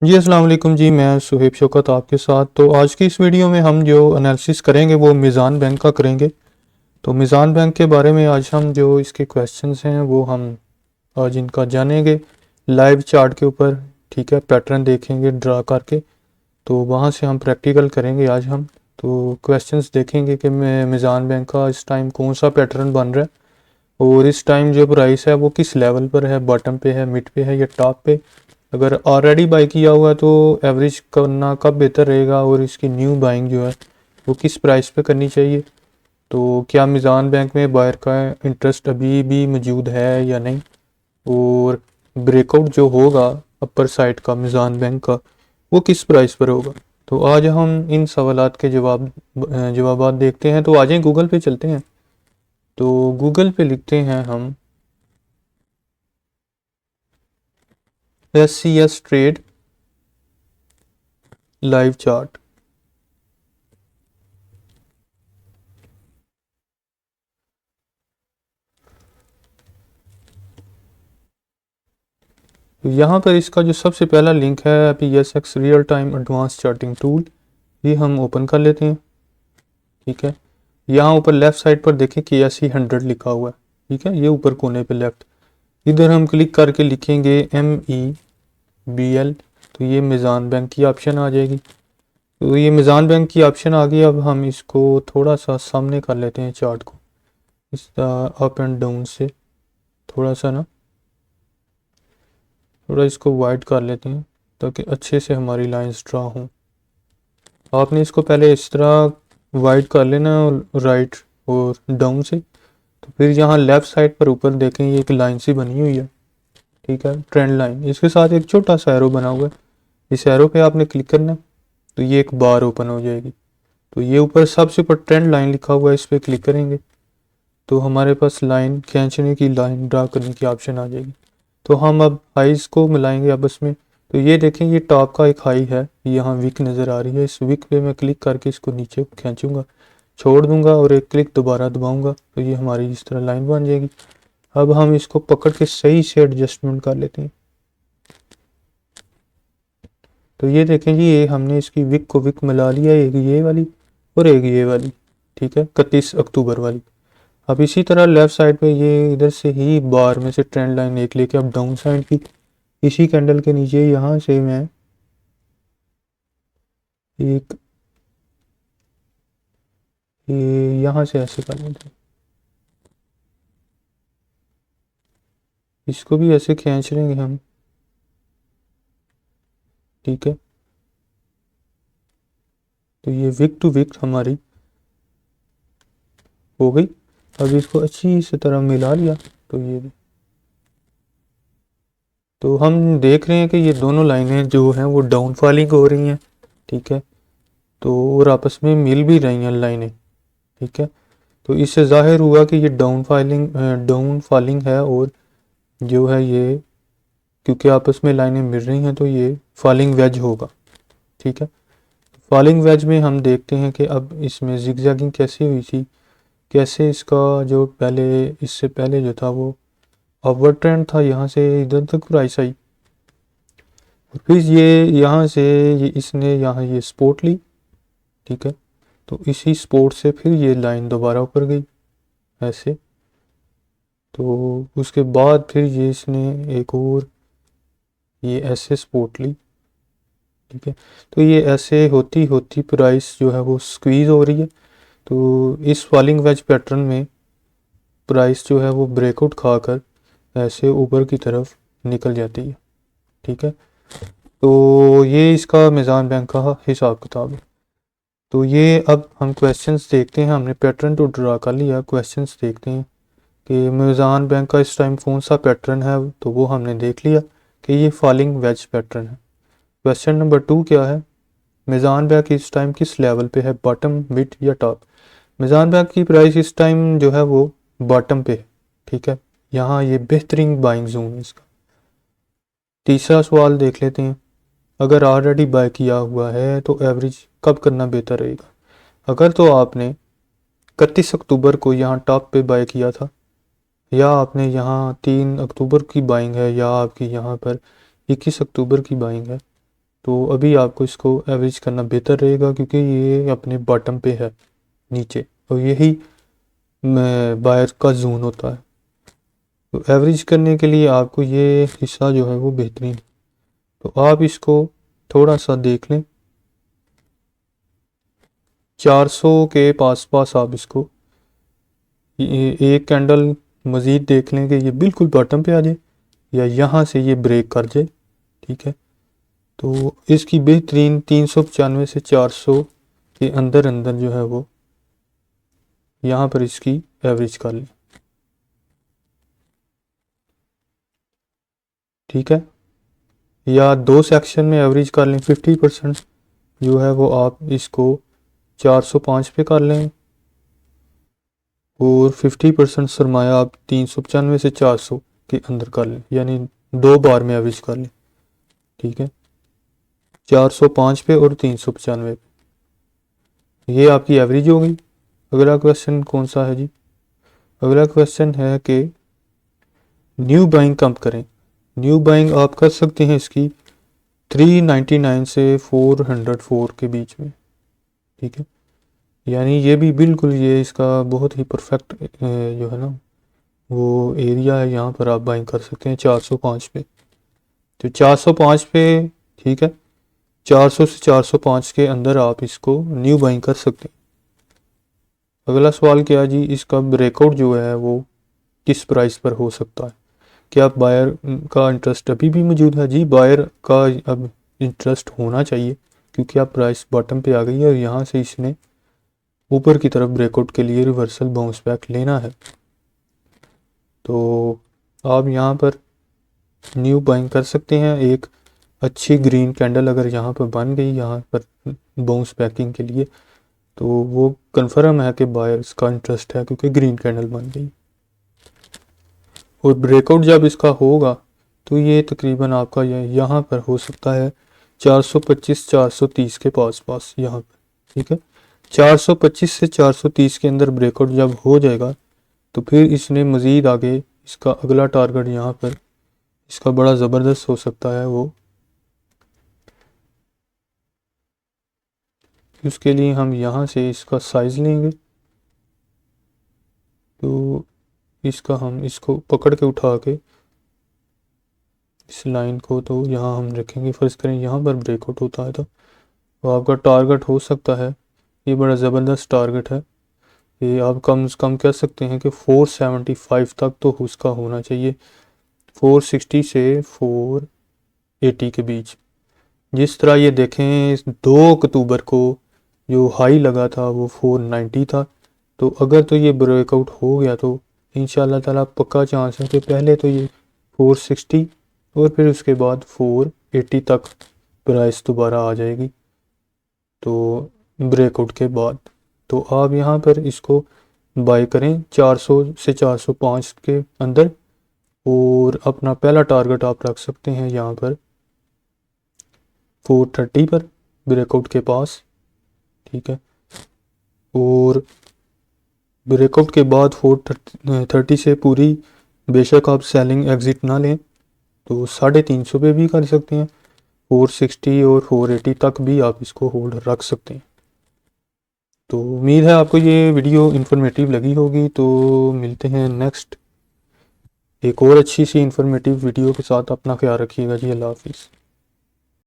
जी अस्सलाम वालेकुम जी, मैं सुहेब शौकत आपके साथ। तो आज की इस वीडियो में हम जो एनालिसिस करेंगे वो मीज़ान बैंक का करेंगे। तो मीज़ान बैंक के बारे में आज हम जो इसके क्वेश्चंस हैं वो हम आज इनका जानेंगे लाइव चार्ट के ऊपर। ठीक है, पैटर्न देखेंगे ड्रा करके, तो वहाँ से हम प्रैक्टिकल करेंगे आज हम। तो क्वेश्चंस देखेंगे कि मीज़ान बैंक का इस टाइम कौन सा पैटर्न बन रहा है और इस टाइम जो प्राइस है वो किस लेवल पर है, बॉटम पे है, मिड पे है या टॉप पे। अगर ऑलरेडी बाई किया हुआ है तो एवरेज करना कब बेहतर रहेगा और इसकी न्यू बाइंग जो है वो किस प्राइस पे करनी चाहिए। तो क्या मीज़ान बैंक में बायर का इंटरेस्ट अभी भी मौजूद है या नहीं, और ब्रेकआउट जो होगा अपर साइड का मीज़ान बैंक का वो किस प्राइस पर होगा। तो आज हम इन सवालात के जवाबात देखते हैं। तो आ जाएं, गूगल पे चलते हैं। तो गूगल पे लिखते हैं हम SCS ट्रेड लाइव चार्ट। तो यहाँ पर इसका जो सबसे पहला लिंक है PSX real time advance charting tool, ये हम ओपन कर लेते हैं। ठीक है, यहाँ ऊपर लेफ्ट साइड पर देखें KSE 100 लिखा हुआ है। ठीक है, ये ऊपर कोने पे लेफ्ट, इधर हम क्लिक करके लिखेंगे MEBL, तो ये मीज़ान बैंक की ऑप्शन आ जाएगी। तो ये मीज़ान बैंक की ऑप्शन आ गई। अब हम इसको थोड़ा सा सामने कर लेते हैं चार्ट को, इस अप एंड डाउन से थोड़ा सा ना, थोड़ा इसको वाइड कर लेते हैं ताकि अच्छे से हमारी लाइंस ड्रा हों। आपने इसको पहले इस तरह वाइड कर लेना राइट और डाउन से। तो फिर यहाँ लेफ़्ट साइड पर ऊपर देखें ये एक लाइन सी बनी हुई है। ठीक है, ट्रेंड लाइन, इसके साथ एक छोटा सा एरो बना हुआ है। इस एरो पे आपने क्लिक करना है तो ये एक बार ओपन हो जाएगी। तो ये ऊपर सबसे ऊपर ट्रेंड लाइन लिखा हुआ है, इस पर क्लिक करेंगे तो हमारे पास लाइन खींचने की, लाइन ड्रा करने की ऑप्शन आ जाएगी। तो हम अब हाइज को मिलाएंगे आपस में। तो ये देखें, ये टॉप का एक हाई है, यहाँ विक नज़र आ रही है। इस विक पे मैं क्लिक करके इसको नीचे खींचूंगा, छोड़ दूंगा और एक क्लिक दोबारा दबाऊंगा तो ये हमारी इस तरह लाइन बन जाएगी। अब हम इसको पकड़ के सही से एडजस्टमेंट कर लेते हैं। तो ये देखें जी, ये हमने इसकी विक को विक मिला लिया, एक ये वाली और एक ये वाली। ठीक है, 31 अक्टूबर वाली। अब इसी तरह लेफ्ट साइड पे ये इधर से ही बार में से ट्रेंड लाइन एक लेके अब डाउन साइड की इसी कैंडल के नीचे यहाँ से मैं एक ये यहाँ से ऐसे कर लेते हैं, इसको भी ऐसे खींच लेंगे हम। ठीक है, तो ये विक टू विक हमारी हो गई। अब इसको अच्छी से तरह मिला लिया तो ये, तो हम देख रहे हैं कि ये दोनों लाइनें जो हैं वो डाउन फॉलिंग हो रही हैं। ठीक है, तो और आपस में मिल भी रही हैं लाइनें। ठीक है, तो इससे जाहिर हुआ कि ये डाउन फॉलिंग है, और जो है ये क्योंकि आपस में लाइनें मिल रही हैं तो ये फॉलिंग वेज होगा। ठीक है, फॉलिंग वेज में हम देखते हैं कि अब इसमें जिगजैगिंग कैसे हुई थी, कैसे इसका जो पहले, इससे पहले जो था वो अपवर्ड ट्रेंड था, यहाँ से इधर तक प्राइस आई, और फिर ये यहाँ से ये इसने यहाँ ये सपोर्ट ली। ठीक है, तो इसी सपोर्ट से फिर ये लाइन दोबारा ऊपर गई ऐसे। तो उसके बाद फिर ये इसने एक और ये ऐसे सपोर्ट ली। ठीक है, तो ये ऐसे होती होती प्राइस जो है वो स्क्वीज़ हो रही है। तो इस फॉलिंग वेज पैटर्न में प्राइस जो है वो ब्रेकआउट खाकर ऐसे ऊपर की तरफ निकल जाती है। ठीक है, तो ये इसका मीज़ान बैंक का हिसाब किताब है। तो ये अब हम क्वेश्चंस देखते हैं। हमने पैटर्न तो ड्रा कर लिया, क्वेश्चंस देखते हैं कि मीज़ान बैंक का इस टाइम कौन सा पैटर्न है। तो वो हमने देख लिया कि ये फॉलिंग वेज पैटर्न है। क्वेश्चन नंबर 2 क्या है, मीज़ान बैंक इस टाइम किस लेवल पे है, बॉटम, मिड या टॉप। मीज़ान बैंक की प्राइस इस टाइम जो है वो बॉटम पे है। ठीक है, यहाँ ये बेहतरीन बाइंग जोन है इसका। तीसरा सवाल देख लेते हैं, अगर ऑलरेडी बाय किया हुआ है तो एवरेज कब करना बेहतर रहेगा। अगर तो आपने 31 अक्टूबर को यहाँ टॉप पे बाय किया था, या आपने यहाँ 3 अक्टूबर की बाइंग है, या आपकी यहाँ पर 21 अक्टूबर की बाइंग है, तो अभी आपको इसको एवरेज करना बेहतर रहेगा, क्योंकि ये अपने बॉटम पे है नीचे, और यही बायर का जोन होता है। तो एवरेज करने के लिए आपको ये हिस्सा जो है वो बेहतरीन, तो आप इसको थोड़ा सा देख लें, 400 के पास पास आप इसको एक कैंडल मज़ीद देख लें कि ये बिल्कुल बॉटम पे आ जाए या यहाँ से ये ब्रेक कर जाए। ठीक है, तो इसकी बेहतरीन 395 से 400 के अंदर अंदर जो है वो यहाँ पर इसकी एवरेज कर लें। ठीक है, या दो सेक्शन में एवरेज कर लें, 50% जो है वो आप इसको 405 पे कर लें, और 50% सरमाया आप 395 से 400 के अंदर कर लें, यानी 2 बार में एवरेज कर लें। ठीक है, 405 पे और 395 पे, ये आपकी एवरेज हो गई। अगला क्वेश्चन कौन सा है जी? अगला क्वेश्चन है कि न्यू बाइंग कब करें। न्यू बाइंग आप कर सकते हैं इसकी 399 से 404 के बीच में। ठीक है, यानी ये भी बिल्कुल ये इसका बहुत ही परफेक्ट जो है ना वो एरिया है, यहाँ पर आप बाइंग कर सकते हैं 405 पे। तो 405 पे, ठीक है, 400 से 405 के अंदर आप इसको न्यू बाइंग कर सकते हैं। अगला सवाल क्या है जी? इसका ब्रेकआउट जो है वो किस प्राइस पर हो सकता है? क्या बायर का इंटरेस्ट अभी भी मौजूद है? जी, बायर का अब इंटरेस्ट होना चाहिए, क्योंकि आप प्राइस बॉटम पे आ गई है और यहाँ से इसने ऊपर की तरफ ब्रेकआउट के लिए रिवर्सल बाउंस बैक लेना है। तो आप यहाँ पर न्यू बाइंग कर सकते हैं। एक अच्छी ग्रीन कैंडल अगर यहाँ पर बन गई यहाँ पर बाउंस बैकिंग के लिए, तो वो कंफर्म है कि बायर्स का इंटरेस्ट है, क्योंकि ग्रीन कैंडल बन गई। और ब्रेकआउट जब इसका होगा तो ये तकरीबन आपका यहाँ पर हो सकता है 425 430 के पास पास यहाँ पर। ठीक है, 425 से 430 के अंदर ब्रेकआउट जब हो जाएगा तो फिर इसने मज़ीद आगे इसका अगला टारगेट यहाँ पर इसका बड़ा ज़बरदस्त हो सकता है वो। उसके लिए हम यहाँ से इसका साइज़ लेंगे, तो इसका हम इसको पकड़ के उठा के इस लाइन को तो यहाँ हम रखेंगे। फर्स्ट करें यहाँ पर ब्रेकआउट होता है तो आपका टारगेट हो सकता है, ये बड़ा ज़बरदस्त टारगेट है। ये आप कम से कम कह सकते हैं कि 475 तक तो उसका होना चाहिए, 460 से 480 के बीच। जिस तरह ये देखें 2 अक्टूबर को जो हाई लगा था वो 490 था, तो अगर तो ये ब्रेकआउट हो गया तो इंशाल्लाह ताला पक्का चांस है कि पहले तो ये 460 और फिर उसके बाद 480 तक प्राइस दोबारा आ जाएगी, तो ब्रेकआउट के बाद। तो आप यहाँ पर इसको बाय करें 400 से 405 के अंदर, और अपना पहला टारगेट आप रख सकते हैं यहाँ पर 430 पर ब्रेकआउट के पास। ठीक है, और ब्रेकआउट के बाद 430 से पूरी बेशक आप सेलिंग एग्जिट ना लें तो 350 पे भी कर सकते हैं, 460 और 480 तक भी आप इसको होल्ड रख सकते हैं। तो उम्मीद है आपको ये वीडियो इन्फॉर्मेटिव लगी होगी। तो मिलते हैं नेक्स्ट एक और अच्छी सी इन्फॉर्मेटिव वीडियो के साथ। अपना ख्याल रखिएगा जी, अल्लाह हाफिज़।